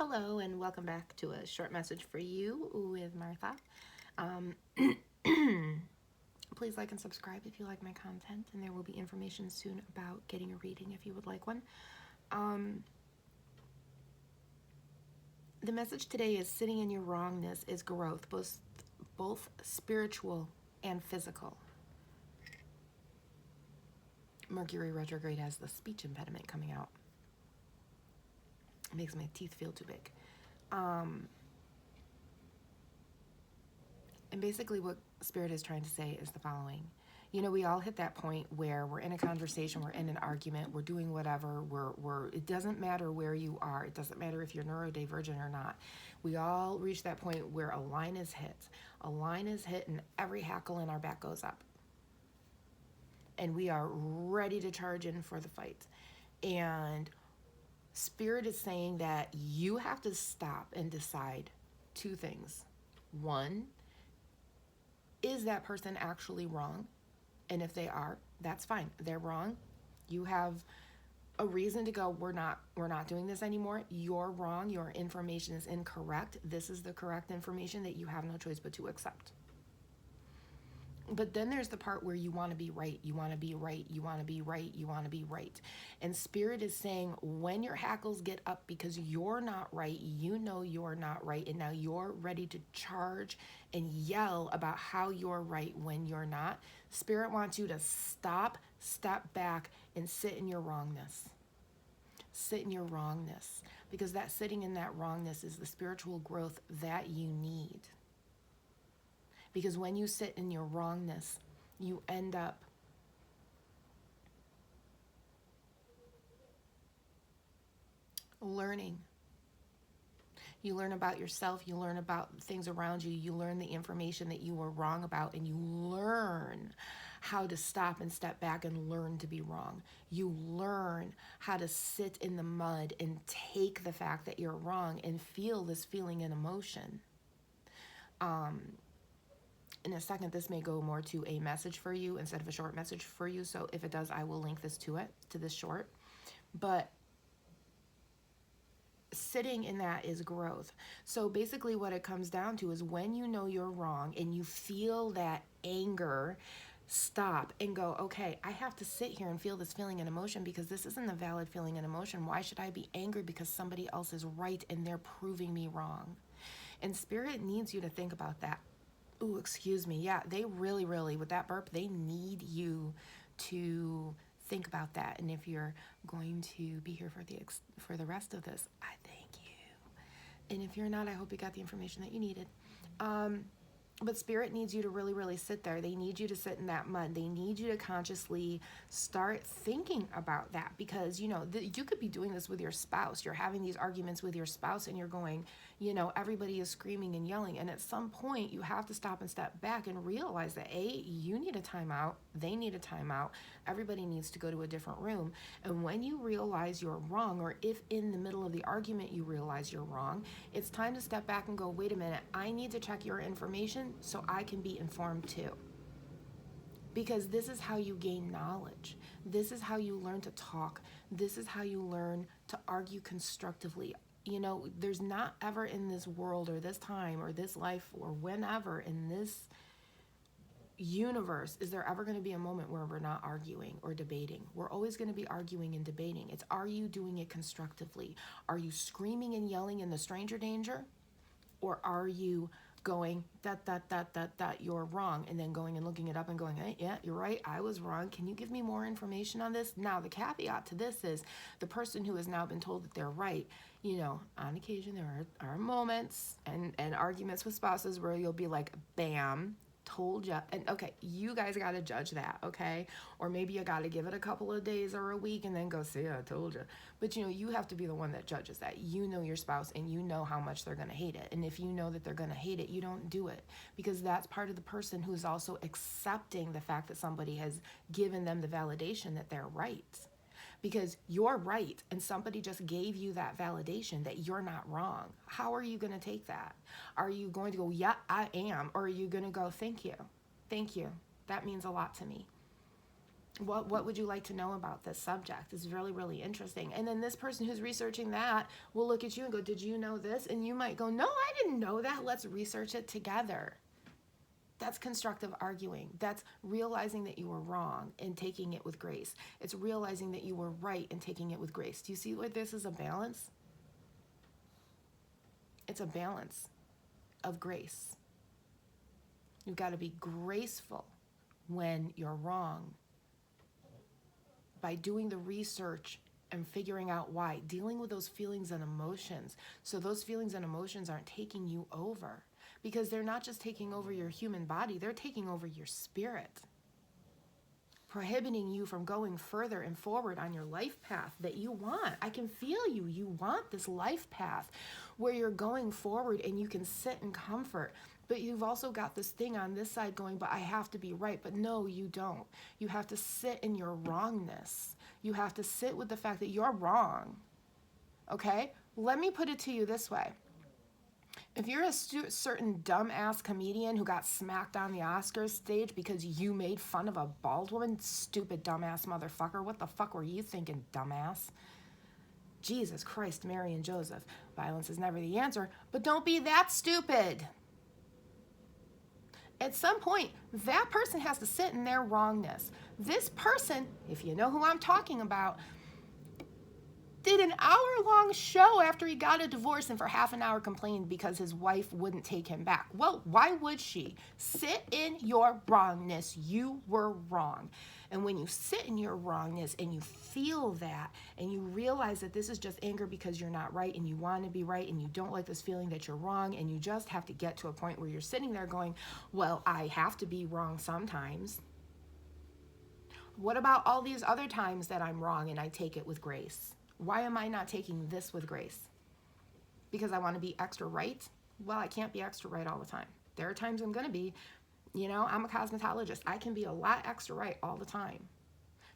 Hello and welcome back to a short message for you with Martha. Um, please like and subscribe if you like my content, and there will be information soon about getting a reading if you would like one. The message today is sitting in your wrongness is growth, both spiritual and physical. Mercury retrograde has the speech impediment coming out. It makes my teeth feel too big. And basically what Spirit is trying to say is the following. You know, we all hit that point where we're in a conversation, we're in an argument, we're doing whatever, it doesn't matter where you are. It doesn't matter if you're neurodivergent or not. We all reach that point where a line is hit. A line is hit and every hackle in our back goes up. And we are ready to charge in for the fight. And Spirit is saying that you have to stop and decide two things. One, is that person actually wrong? And if they are, that's fine. They're wrong. You have a reason to go, we're not doing this anymore. You're wrong. Your information is incorrect. This is the correct information that you have no choice but to accept. But then there's the part where you want to be right. You want to be right. You want to be right. You want to be right. And Spirit is saying when your hackles get up because you're not right, you know you're not right. And now you're ready to charge and yell about how you're right when you're not. Spirit wants you to stop, step back, and sit in your wrongness. Sit in your wrongness. Because that sitting in that wrongness is the spiritual growth that you need. Because when you sit in your wrongness, you end up learning. You learn about yourself, you learn about things around you, you learn the information that you were wrong about, and you learn how to stop and step back and learn to be wrong. You learn how to sit in the mud and take the fact that you're wrong and feel this feeling and emotion. In a second, this may go more to a message for you instead of a short message for you. So if it does, I will link this to this short. But sitting in that is growth. So basically what it comes down to is when you know you're wrong and you feel that anger, stop and go, okay, I have to sit here and feel this feeling and emotion because this isn't a valid feeling and emotion. Why should I be angry because somebody else is right and they're proving me wrong? And Spirit needs you to think about that. Ooh, excuse me. Yeah, they really, with that burp, they need you to think about that. And if you're going to be here for the rest of this, I thank you. And if you're not, I hope you got the information that you needed. But Spirit needs you to really sit there. They need you to sit in that mud. They need you to consciously start thinking about that because, you know, you could be doing this with your spouse. You're having these arguments with your spouse and you're going, you know, everybody is screaming and yelling. And at some point you have to stop and step back and realize that you need a timeout. They need a timeout. Everybody needs to go to a different room. And when you realize you're wrong, or if in the middle of the argument you realize you're wrong, it's time to step back and go, wait a minute, I need to check your information so I can be informed too. Because this is how you gain knowledge. This is how you learn to talk. This is how you learn to argue constructively. You know, there's not ever in this world or this time or this life or whenever in this universe is there ever going to be a moment where we're not arguing or debating. We're always going to be arguing and debating. It's, are you doing it constructively? Are you screaming and yelling in the stranger danger? Or are you going, you're wrong, and then going and looking it up and going, hey, yeah, you're right, I was wrong. Can you give me more information on this? Now, the caveat to this is the person who has now been told that they're right, you know, on occasion there are moments and arguments with spouses where you'll be like, bam, told you. And okay, you guys got to judge that, okay? Or maybe you got to give it a couple of days or a week and then go, see, I told you. But you know, you have to be the one that judges that. You know your spouse and you know how much they're going to hate it. And if you know that they're going to hate it, you don't do it, because that's part of the person who's also accepting the fact that somebody has given them the validation that they're right. Because you're right and somebody just gave you that validation that you're not wrong. How are you going to take that? Are you going to go, yeah, I am? Or are you going to go, thank you. Thank you. That means a lot to me. What would you like to know about this subject? It's really, really interesting. And then this person who's researching that will look at you and go, did you know this? And you might go, no, I didn't know that. Let's research it together. That's constructive arguing. That's realizing that you were wrong and taking it with grace. It's realizing that you were right and taking it with grace. Do you see what this is? A balance? It's a balance of grace. You've got to be graceful when you're wrong by doing the research and figuring out why, dealing with those feelings and emotions, so those feelings and emotions aren't taking you over, because they're not just taking over your human body, they're taking over your spirit, prohibiting you from going further and forward on your life path that you want. I can feel you. You want this life path where you're going forward and you can sit in comfort. But you've also got this thing on this side going, but I have to be right. But no, you don't. You have to sit in your wrongness. You have to sit with the fact that you're wrong. Okay? Let me put it to you this way. If you're a certain dumbass comedian who got smacked on the Oscars stage because you made fun of a bald woman, stupid dumbass motherfucker, what the fuck were you thinking, dumbass? Jesus Christ, Mary and Joseph. Violence is never the answer, but don't be that stupid. At some point, that person has to sit in their wrongness. This person, if you know who I'm talking about, did an hour-long show after he got a divorce and for half an hour complained because his wife wouldn't take him back. Well, why would she? Sit in your wrongness. You were wrong. And when you sit in your wrongness and you feel that and you realize that this is just anger because you're not right and you want to be right and you don't like this feeling that you're wrong, and you just have to get to a point where you're sitting there going, well, I have to be wrong sometimes. What about all these other times that I'm wrong and I take it with grace? Why am I not taking this with grace? Because I want to be extra right? Well, I can't be extra right all the time. There are times I'm going to be, I'm a cosmetologist. I can be a lot extra right all the time.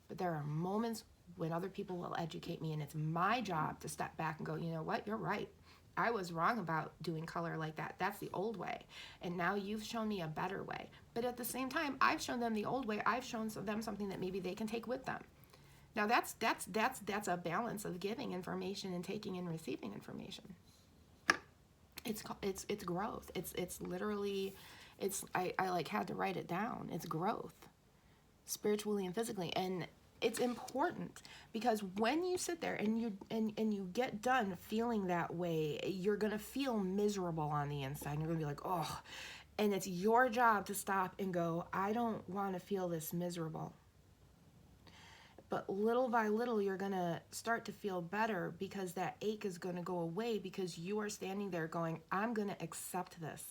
But there are moments when other people will educate me, and it's my job to step back and go, you know what, you're right. I was wrong about doing color like that. That's the old way. And now you've shown me a better way. But at the same time, I've shown them the old way. I've shown them something that maybe they can take with them. Now that's a balance of giving information and taking and receiving information. It's growth. It's literally, I like had to write it down. It's growth, spiritually and physically, and it's important because when you sit there and you get done feeling that way, you're gonna feel miserable on the inside. You're gonna be like, oh, and it's your job to stop and go, I don't want to feel this miserable. But little by little, you're going to start to feel better because that ache is going to go away because you are standing there going, I'm going to accept this.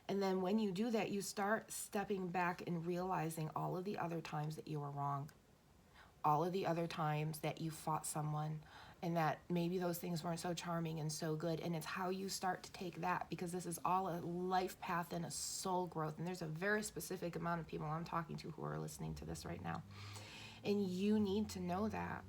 And then when you do that, you start stepping back and realizing all of the other times that you were wrong, all of the other times that you fought someone, and that maybe those things weren't so charming and so good. And it's how you start to take that, because this is all a life path and a soul growth. And there's a very specific amount of people I'm talking to who are listening to this right now. And you need to know that.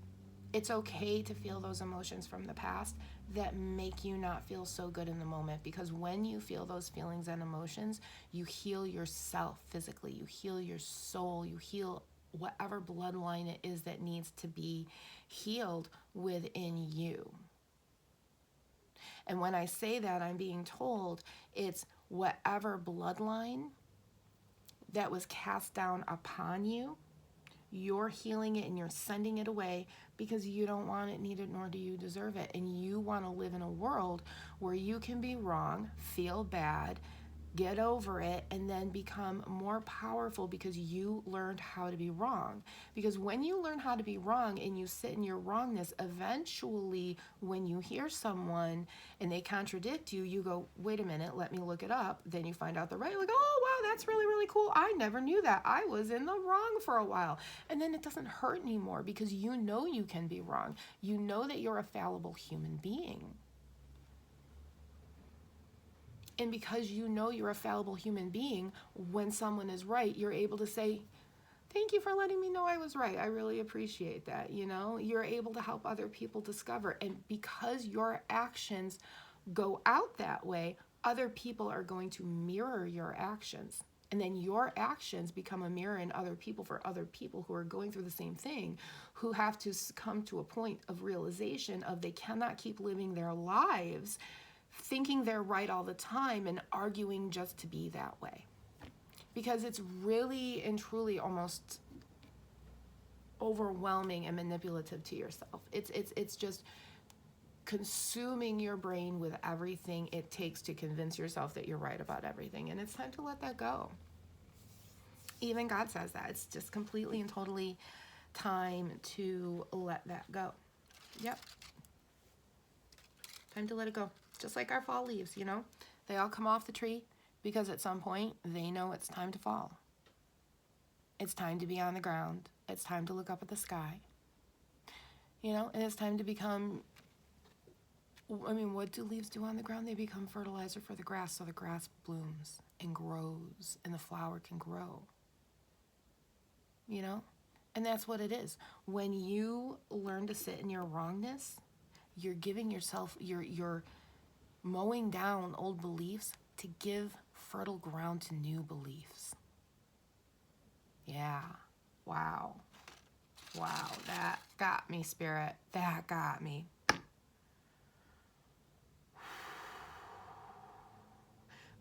It's okay to feel those emotions from the past that make you not feel so good in the moment, because when you feel those feelings and emotions, you heal yourself physically, you heal your soul, you heal whatever bloodline it is that needs to be healed within you. And when I say that, I'm being told it's whatever bloodline that was cast down upon you, you're healing it and you're sending it away because you don't want it, need it, nor do you deserve it. And you want to live in a world where you can be wrong, feel bad, get over it, and then become more powerful because you learned how to be wrong. Because when you learn how to be wrong and you sit in your wrongness, eventually when you hear someone and they contradict you, you go, wait a minute, let me look it up. Then you find out they're right. You're like, oh, wow, that's really, really cool. I never knew that. I was in the wrong for a while. And then it doesn't hurt anymore because you know you can be wrong. You know that you're a fallible human being. And because you know you're a fallible human being, when someone is right, you're able to say, thank you for letting me know I was right. I really appreciate that. You're able to help other people discover. And because your actions go out that way, other people are going to mirror your actions. And then your actions become a mirror in other people for other people who are going through the same thing, who have to come to a point of realization of they cannot keep living their lives thinking they're right all the time and arguing just to be that way. Because it's really and truly almost overwhelming and manipulative to yourself. It's just consuming your brain with everything it takes to convince yourself that you're right about everything. And it's time to let that go. Even God says that. It's just completely and totally time to let that go. Yep. Time to let it go. Just like our fall leaves, you know? They all come off the tree because at some point they know it's time to fall. It's time to be on the ground. It's time to look up at the sky. You know, and it's time to become, I mean, what do leaves do on the ground? They become fertilizer for the grass, so the grass blooms and grows and the flower can grow. You know? And that's what it is. When you learn to sit in your wrongness, you're giving yourself, you're mowing down old beliefs to give fertile ground to new beliefs. Yeah. Wow. Wow. That got me, Spirit. That got me.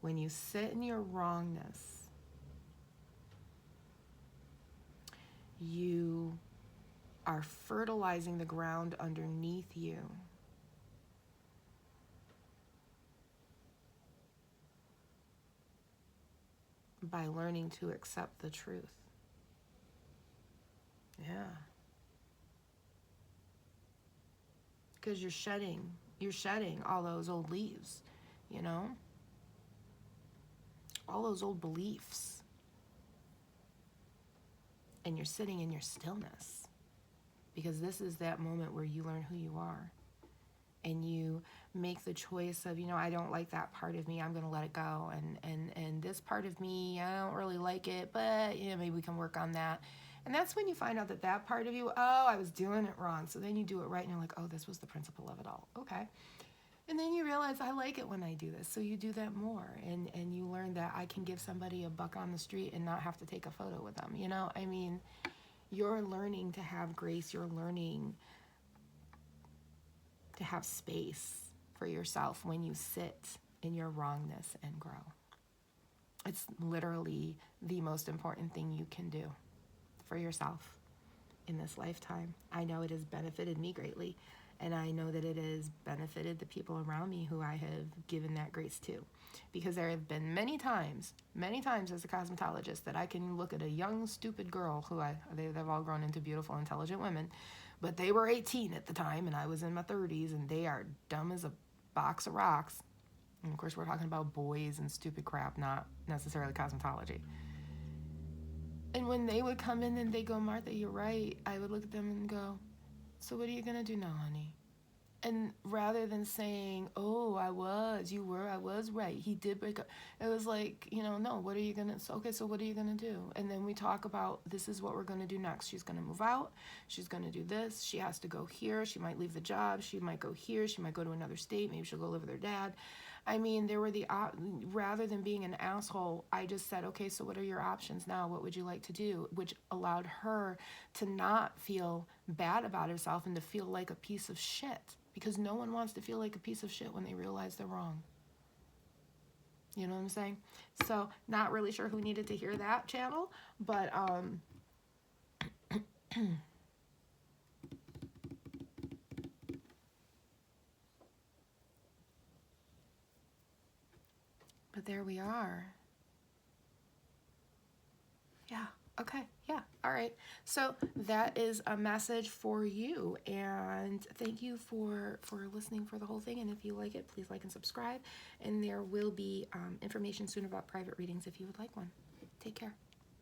When you sit in your wrongness, you are fertilizing the ground underneath you. By learning to accept the truth. Yeah. Because you're shedding all those old leaves, you know? All those old beliefs. And you're sitting in your stillness. Because this is that moment where you learn who you are. And you make the choice of, you know, I don't like that part of me. I'm going to let it go. And this part of me, I don't really like it, but, you know, maybe we can work on that. And that's when you find out that part of you, oh, I was doing it wrong. So then you do it right and you're like, oh, this was the principle of it all. Okay. And then you realize I like it when I do this. So you do that more. And you learn that I can give somebody a buck on the street and not have to take a photo with them. You know, I mean, you're learning to have grace. You're learning to have space for yourself when you sit in your wrongness and grow. It's literally the most important thing you can do for yourself in this lifetime. I know it has benefited me greatly, and I know that it has benefited the people around me who I have given that grace to. Because there have been many times as a cosmetologist that I can look at a young, stupid girl who they've all grown into beautiful, intelligent women, but they were 18 at the time, and I was in my 30s, and they are dumb as a box of rocks. And of course, we're talking about boys and stupid crap, not necessarily cosmetology. And when they would come in and they go, Martha, you're right, I would look at them and go, so what are you going to do now, honey? And rather than saying, oh, I was right, he did break up, it was like, you know, no, what are you going to, so what are you going to do? And then we talk about, this is what we're going to do next. She's going to move out. She's going to do this. She has to go here. She might leave the job. She might go here. She might go to another state. Maybe she'll go live with her dad. I mean, there were rather than being an asshole, I just said, okay, so what are your options now? What would you like to do? Which allowed her to not feel bad about herself and to feel like a piece of shit. Because no one wants to feel like a piece of shit when they realize they're wrong. You know what I'm saying? So, not really sure who needed to hear that channel, but but there we are. Yeah. Okay. Yeah. All right. So that is a message for you, and thank you for listening for the whole thing. And if you like it, please like and subscribe. And there will be information soon about private readings if you would like one. Take care.